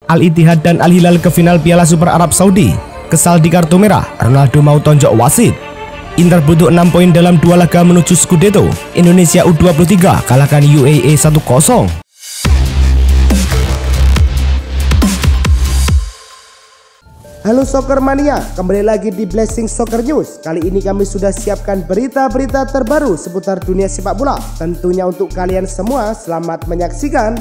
Al-Ittihad dan Al-Hilal ke final Piala Super Arab Saudi. Kesal di kartu merah, Ronaldo mau tonjok wasit. Inter butuh 6 poin dalam 2 laga menuju Scudetto. Indonesia U23 kalahkan UAE 1-0. Halo Soccer Mania, kembali lagi di Blessing Soccer News. Kali ini kami sudah siapkan berita-berita terbaru seputar dunia sepak bola. Tentunya untuk kalian semua, selamat menyaksikan.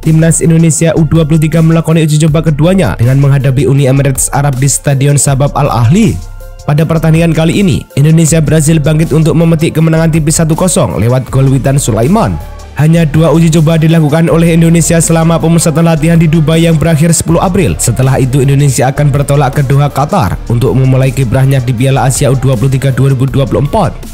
Timnas Indonesia U23 melakoni uji coba keduanya dengan menghadapi Uni Emirat Arab di Stadion Sabab Al Ahli. Pada pertandingan kali ini, Indonesia berhasil bangkit untuk memetik kemenangan tipis 1-0 lewat gol Witan Sulaiman. Hanya 2 uji coba dilakukan oleh Indonesia selama pemusatan latihan di Dubai yang berakhir 10 April. Setelah itu Indonesia akan bertolak ke Doha, Qatar untuk memulai kiprahnya di Piala Asia U23 2024.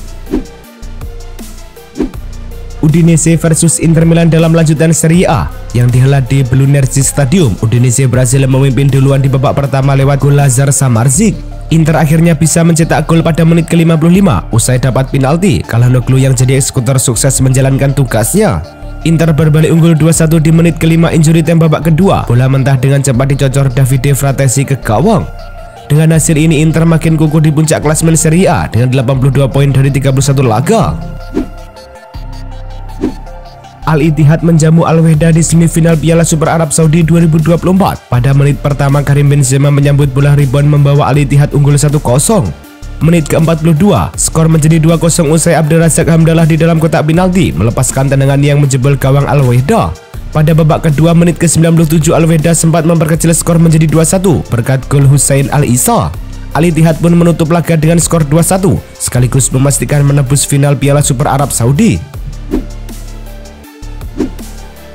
Udinese versus Inter Milan dalam lanjutan Serie A yang dihelat di Blunerzi Stadium. Udinese berhasil memimpin duluan di babak pertama lewat gol Lazar Samardzic. Inter akhirnya bisa mencetak gol pada menit ke-55 usai dapat penalti. Calhanoglu yang jadi eksekutor sukses menjalankan tugasnya. Inter berbalik unggul 2-1 di menit ke-5 injury time babak kedua. Bola mentah dengan cepat dicocor Davide Fratesi ke gawang. Dengan hasil ini Inter makin kukuh di puncak klasemen Serie A dengan 82 poin dari 31 laga. Al-Ittihad menjamu Al-Wehda di semifinal Piala Super Arab Saudi 2024. Pada menit pertama Karim Benzema menyambut bola rebound membawa Al-Ittihad unggul 1-0. Menit ke-42, skor menjadi 2-0 usai Abdelrazak Hamdallah di dalam kotak penalti melepaskan tendangan yang menjebol gawang Al-Wehda. Pada babak kedua menit ke-97 Al-Wehda sempat memperkecil skor menjadi 2-1 berkat gol Hussein Al-Issa. Al-Ittihad pun menutup laga dengan skor 2-1 sekaligus memastikan menembus final Piala Super Arab Saudi.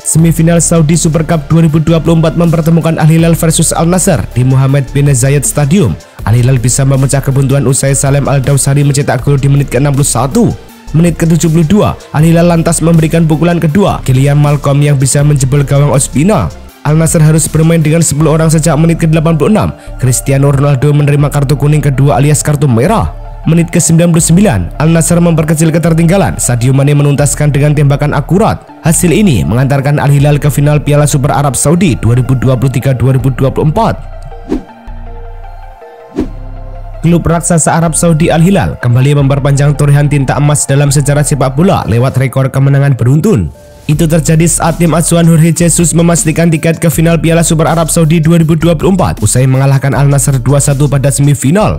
Semifinal Saudi Super Cup 2024 mempertemukan Al-Hilal versus Al-Nassr di Mohammed bin Zayed Stadium. Al-Hilal bisa memecah kebuntuan usai Salem Al-Dawsari mencetak gol di menit ke-61. Menit ke-72, Al-Hilal lantas memberikan pukulan kedua, Kylian Malcolm yang bisa menjebol gawang Ospina. Al-Nassr harus bermain dengan 10 orang sejak menit ke-86. Cristiano Ronaldo menerima kartu kuning kedua alias kartu merah. Menit ke-99, Al-Nassr memperkecil ketertinggalan. Sadio Mane menuntaskan dengan tembakan akurat. Hasil ini mengantarkan Al-Hilal ke final Piala Super Arab Saudi 2023-2024. Klub raksasa Arab Saudi Al-Hilal kembali memperpanjang torehan tinta emas dalam sejarah sepak bola lewat rekor kemenangan beruntun. Itu terjadi saat tim asuhan Jorge Jesus memastikan tiket ke final Piala Super Arab Saudi 2024 usai mengalahkan Al-Nassr 2-1 pada semifinal.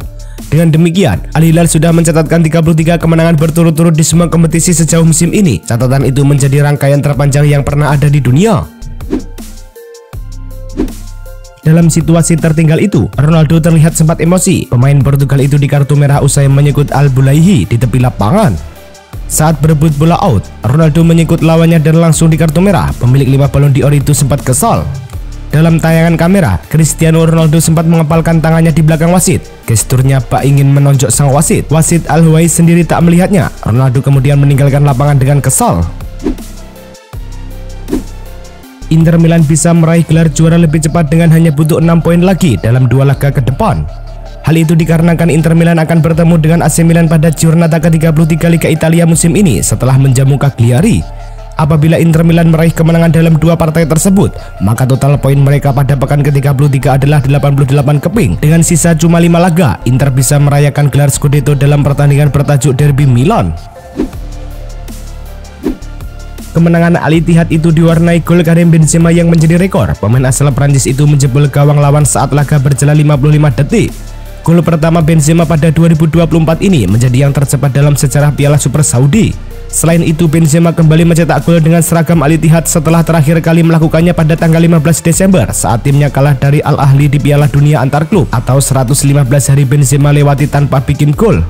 Dengan demikian, Al-Hilal sudah mencatatkan 33 kemenangan berturut-turut di semua kompetisi sejauh musim ini. Catatan itu menjadi rangkaian terpanjang yang pernah ada di dunia. Dalam situasi tertinggal itu, Ronaldo terlihat sempat emosi. Pemain Portugal itu di kartu merah usai menyekut Al-Bulaihi di tepi lapangan. Saat berebut bola out, Ronaldo menyekut lawannya dan langsung di kartu merah. Pemilik 5 Ballon d'Or itu sempat kesal. Dalam tayangan kamera, Cristiano Ronaldo sempat mengepalkan tangannya di belakang wasit. Gesturnya bak ingin menonjok sang wasit. Wasit Al-Huwaii sendiri tak melihatnya. Ronaldo kemudian meninggalkan lapangan dengan kesal. Inter Milan bisa meraih gelar juara lebih cepat dengan hanya butuh 6 poin lagi dalam 2 laga ke depan. Hal itu dikarenakan Inter Milan akan bertemu dengan AC Milan pada Giornata ke-33 Liga Italia musim ini setelah menjamu Cagliari. Apabila Inter Milan meraih kemenangan dalam 2 partai tersebut, maka total poin mereka pada pekan ke-33 adalah 88 keping. Dengan sisa cuma 5 laga, Inter bisa merayakan gelar Scudetto dalam pertandingan bertajuk Derby Milan. Kemenangan Al-Ittihad itu diwarnai gol Karim Benzema yang menjadi rekor. Pemain asal Prancis itu menjebol gawang lawan saat laga berjalan 55 detik. Gol pertama Benzema pada 2024 ini menjadi yang tercepat dalam sejarah Piala Super Saudi. Selain itu, Benzema kembali mencetak gol dengan seragam Al-Ittihad setelah terakhir kali melakukannya pada tanggal 15 Desember saat timnya kalah dari Al Ahli di Piala Dunia Antar Klub, atau 115 hari Benzema lewati tanpa bikin gol.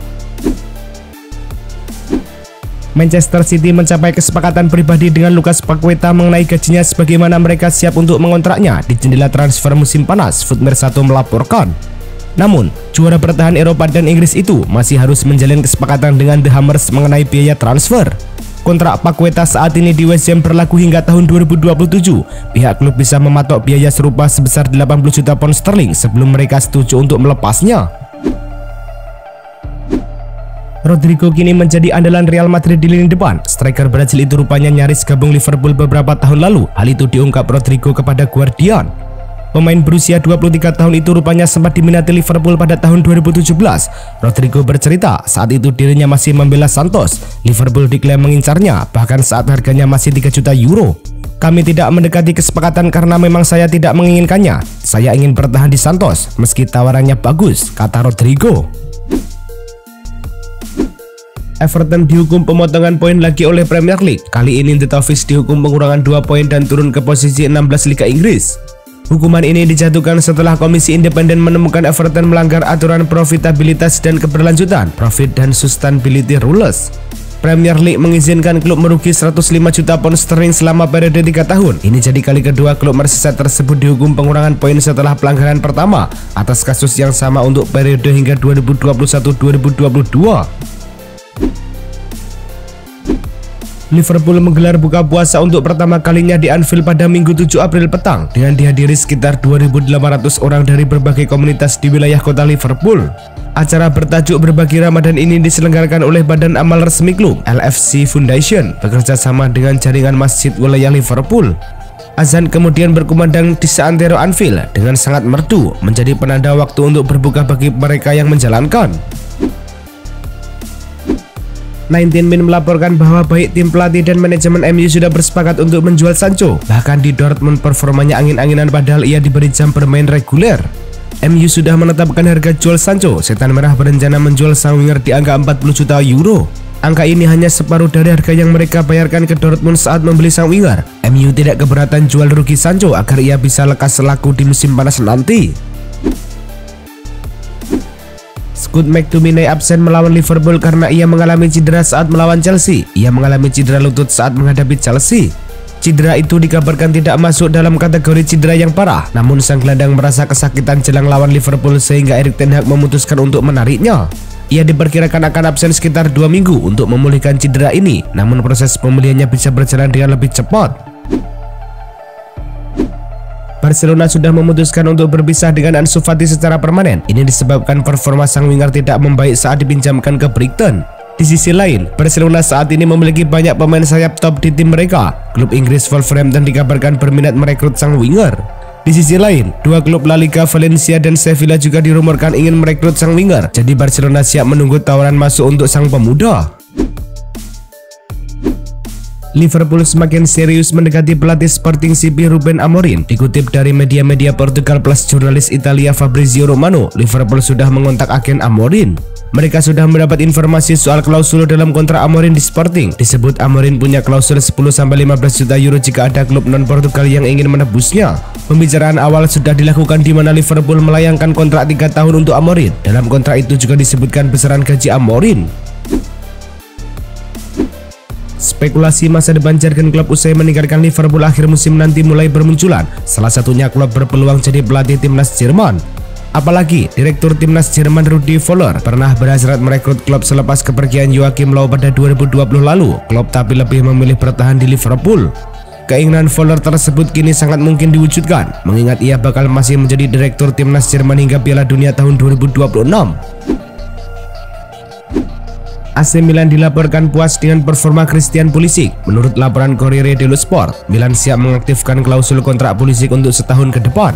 Manchester City mencapai kesepakatan pribadi dengan Lucas Paqueta mengenai gajinya sebagaimana mereka siap untuk mengontraknya di jendela transfer musim panas, Footmer1 melaporkan. Namun, juara bertahan Eropa dan Inggris itu masih harus menjalin kesepakatan dengan The Hammers mengenai biaya transfer. Kontrak Paqueta saat ini di West Ham berlaku hingga tahun 2027. Pihak klub bisa mematok biaya serupa sebesar 80 juta pound sterling sebelum mereka setuju untuk melepasnya. Rodrigo kini menjadi andalan Real Madrid di lini depan. Striker Brasil itu rupanya nyaris gabung Liverpool beberapa tahun lalu. Hal itu diungkap Rodrigo kepada Guardian. Pemain berusia 23 tahun itu rupanya sempat diminati Liverpool pada tahun 2017. Rodrigo bercerita saat itu dirinya masih membela Santos. Liverpool diklaim mengincarnya, bahkan saat harganya masih 3 juta euro. Kami tidak mendekati kesepakatan karena memang saya tidak menginginkannya. Saya ingin bertahan di Santos, meski tawarannya bagus, kata Rodrigo. Everton dihukum pemotongan poin lagi oleh Premier League. Kali ini The Toffees dihukum pengurangan 2 poin dan turun ke posisi 16 Liga Inggris. Hukuman ini dijatuhkan setelah Komisi Independen menemukan Everton melanggar aturan profitabilitas dan keberlanjutan (Profit and Sustainability Rules). Premier League mengizinkan klub merugi 105 juta pound sterling selama periode 3 tahun. Ini jadi kali kedua klub Merseyside tersebut dihukum pengurangan poin setelah pelanggaran pertama atas kasus yang sama untuk periode hingga 2021-2022. Liverpool menggelar buka puasa untuk pertama kalinya di Anfield pada Minggu 7 April petang dengan dihadiri sekitar 2.800 orang dari berbagai komunitas di wilayah kota Liverpool. Acara bertajuk Berbagi Ramadan ini diselenggarakan oleh Badan Amal Resmi klub, LFC Foundation, bekerja sama dengan jaringan masjid wilayah Liverpool. Azan kemudian berkumandang di seantero Anfield dengan sangat merdu, menjadi penanda waktu untuk berbuka bagi mereka yang menjalankan. 19 Min melaporkan bahwa baik tim pelatih dan manajemen MU sudah bersepakat untuk menjual Sancho. Bahkan di Dortmund performanya angin-anginan padahal ia diberi jam bermain reguler. MU sudah menetapkan harga jual Sancho. Setan Merah berencana menjual sang winger di angka 40 juta euro. Angka ini hanya separuh dari harga yang mereka bayarkan ke Dortmund saat membeli sang winger. MU tidak keberatan jual rugi Sancho agar ia bisa lekas laku di musim panas nanti. Scott McTominay absen melawan Liverpool karena ia mengalami cedera saat melawan Chelsea. Ia mengalami cedera lutut saat menghadapi Chelsea. Cedera itu dikabarkan tidak masuk dalam kategori cedera yang parah. Namun sang gelandang merasa kesakitan jelang lawan Liverpool sehingga Erik ten Hag memutuskan untuk menariknya. Ia diperkirakan akan absen sekitar 2 minggu untuk memulihkan cedera ini. Namun proses pemulihannya bisa berjalan dengan lebih cepat. Barcelona sudah memutuskan untuk berpisah dengan Ansu Fati secara permanen. Ini disebabkan performa sang winger tidak membaik saat dipinjamkan ke Brighton. Di sisi lain, Barcelona saat ini memiliki banyak pemain sayap top di tim mereka. Klub Inggris Wolverhampton dikabarkan berminat merekrut sang winger. Di sisi lain, dua klub La Liga Valencia dan Sevilla juga dirumorkan ingin merekrut sang winger. Jadi Barcelona siap menunggu tawaran masuk untuk sang pemuda. Liverpool semakin serius mendekati pelatih Sporting CP Ruben Amorim. Dikutip dari media-media Portugal plus jurnalis Italia Fabrizio Romano, Liverpool sudah mengontak agen Amorim. Mereka sudah mendapat informasi soal klausul dalam kontrak Amorim di Sporting. Disebut Amorim punya klausul 10-15 juta euro jika ada klub non-Portugal yang ingin menebusnya. Pembicaraan awal sudah dilakukan di mana Liverpool melayangkan kontrak 3 tahun untuk Amorim. Dalam kontrak itu juga disebutkan besaran gaji Amorim. Spekulasi masa depan Jurgen Klopp usai meninggalkan Liverpool akhir musim nanti mulai bermunculan. Salah satunya Klopp berpeluang jadi pelatih timnas Jerman. Apalagi Direktur Timnas Jerman Rudi Völler pernah berhasrat merekrut Klopp selepas kepergian Joachim Löw pada 2020 lalu. Klopp tapi lebih memilih bertahan di Liverpool. Keinginan Völler tersebut kini sangat mungkin diwujudkan, mengingat ia bakal masih menjadi Direktur Timnas Jerman hingga Piala Dunia tahun 2026. AC Milan dilaporkan puas dengan performa Christian Pulisic. Menurut laporan Corriere dello Sport, Milan siap mengaktifkan klausul kontrak Pulisic untuk setahun ke depan.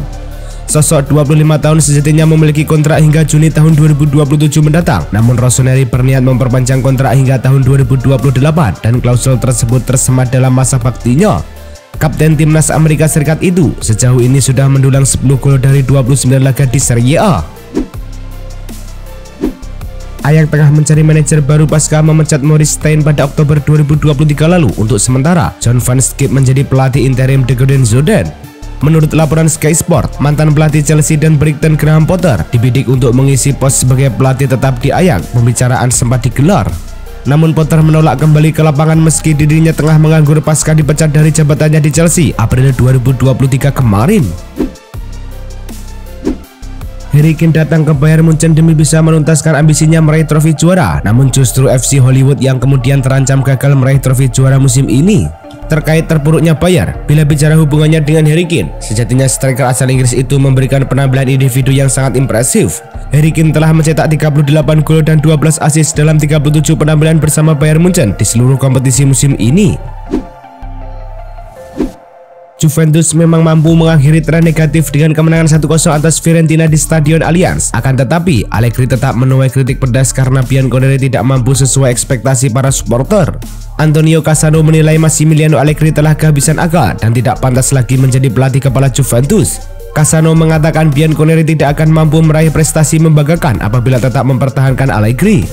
Sosok 25 tahun sejatinya memiliki kontrak hingga Juni tahun 2027 mendatang. Namun Rossoneri berniat memperpanjang kontrak hingga tahun 2028 dan klausul tersebut tersemat dalam masa baktinya. Kapten timnas Amerika Serikat itu sejauh ini sudah mendulang 10 gol dari 29 laga di Serie A. Ajax tengah mencari manajer baru pasca memecat Maurice Stijn pada Oktober 2023 lalu. Untuk sementara, John van Schip menjadi pelatih interim De Goden Zoden. Menurut laporan Sky Sport, mantan pelatih Chelsea dan Brighton Graham Potter dibidik untuk mengisi pos sebagai pelatih tetap di Ajax. Pembicaraan sempat digelar. Namun Potter menolak kembali ke lapangan meski dirinya tengah menganggur pasca dipecat dari jabatannya di Chelsea April 2023 kemarin. Harry Kane datang ke Bayern Munchen demi bisa menuntaskan ambisinya meraih trofi juara. Namun justru FC Hollywood yang kemudian terancam gagal meraih trofi juara musim ini. terkait terpuruknya Bayer. Bila bicara hubungannya dengan Harry Kane, sejatinya striker asal Inggris itu memberikan penampilan individu yang sangat impresif. Harry Kane telah mencetak 38 gol dan 12 assist dalam 37 penampilan bersama Bayern Munchen di seluruh kompetisi musim ini. Juventus memang mampu mengakhiri tren negatif dengan kemenangan 1-0 atas Fiorentina di Stadion Allianz. Akan tetapi, Allegri tetap menuai kritik pedas karena Bianconeri tidak mampu sesuai ekspektasi para supporter. Antonio Cassano menilai Massimiliano Allegri telah kehabisan akal dan tidak pantas lagi menjadi pelatih kepala Juventus. Cassano mengatakan Bianconeri tidak akan mampu meraih prestasi membanggakan apabila tetap mempertahankan Allegri.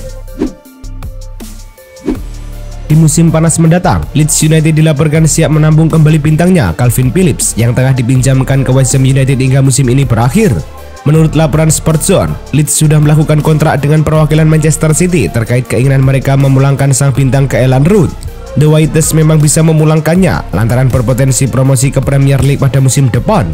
Di musim panas mendatang, Leeds United dilaporkan siap menampung kembali bintangnya Calvin Phillips yang tengah dipinjamkan ke West Ham United hingga musim ini berakhir. Menurut laporan Sportzone, Leeds sudah melakukan kontrak dengan perwakilan Manchester City terkait keinginan mereka memulangkan sang bintang ke Elland Road. The Whites memang bisa memulangkannya lantaran berpotensi promosi ke Premier League pada musim depan.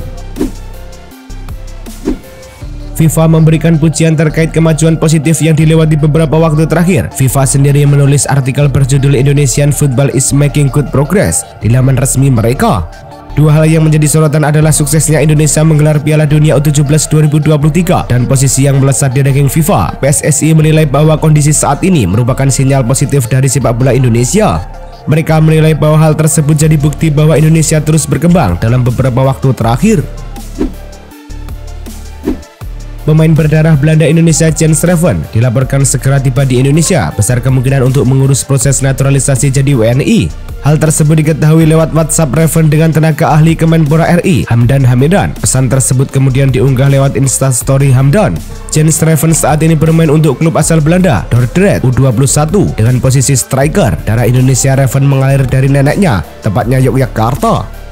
FIFA memberikan pujian terkait kemajuan positif yang dilewati beberapa waktu terakhir. FIFA sendiri menulis artikel berjudul Indonesian Football is Making Good Progress di laman resmi mereka. Dua hal yang menjadi sorotan adalah suksesnya Indonesia menggelar Piala Dunia U17 2023 dan posisi yang melesat di ranking FIFA. PSSI menilai bahwa kondisi saat ini merupakan sinyal positif dari sepak bola Indonesia. Mereka menilai bahwa hal tersebut jadi bukti bahwa Indonesia terus berkembang dalam beberapa waktu terakhir. Pemain berdarah Belanda Indonesia Jens Reven dilaporkan segera tiba di Indonesia, besar kemungkinan untuk mengurus proses naturalisasi jadi WNI. Hal tersebut diketahui lewat WhatsApp Reven dengan tenaga ahli Kemenpora RI, Hamdan Hamidan. Pesan tersebut kemudian diunggah lewat Instastory Hamdan. Jens Reven saat ini bermain untuk klub asal Belanda, Dordrecht U21 dengan posisi striker. Darah Indonesia Reven mengalir dari neneknya, tepatnya Yogyakarta.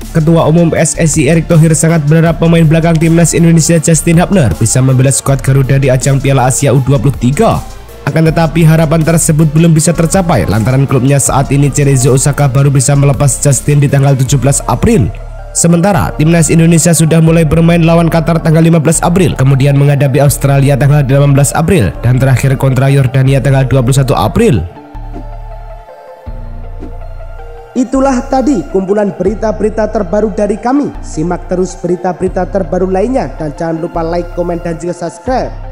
Ketua Umum PSSI Erick Thohir sangat berharap pemain belakang timnas Indonesia Justin Hubner bisa membela skuad Garuda di ajang Piala Asia U23. Akan tetapi harapan tersebut belum bisa tercapai lantaran klubnya saat ini Cerezo Osaka baru bisa melepas Justin di tanggal 17 April. Sementara timnas Indonesia sudah mulai bermain lawan Qatar tanggal 15 April, kemudian menghadapi Australia tanggal 18 April dan terakhir kontra Yordania tanggal 21 April. Itulah tadi kumpulan berita-berita terbaru dari kami. Simak terus berita-berita terbaru lainnya dan jangan lupa like, komen, dan juga subscribe.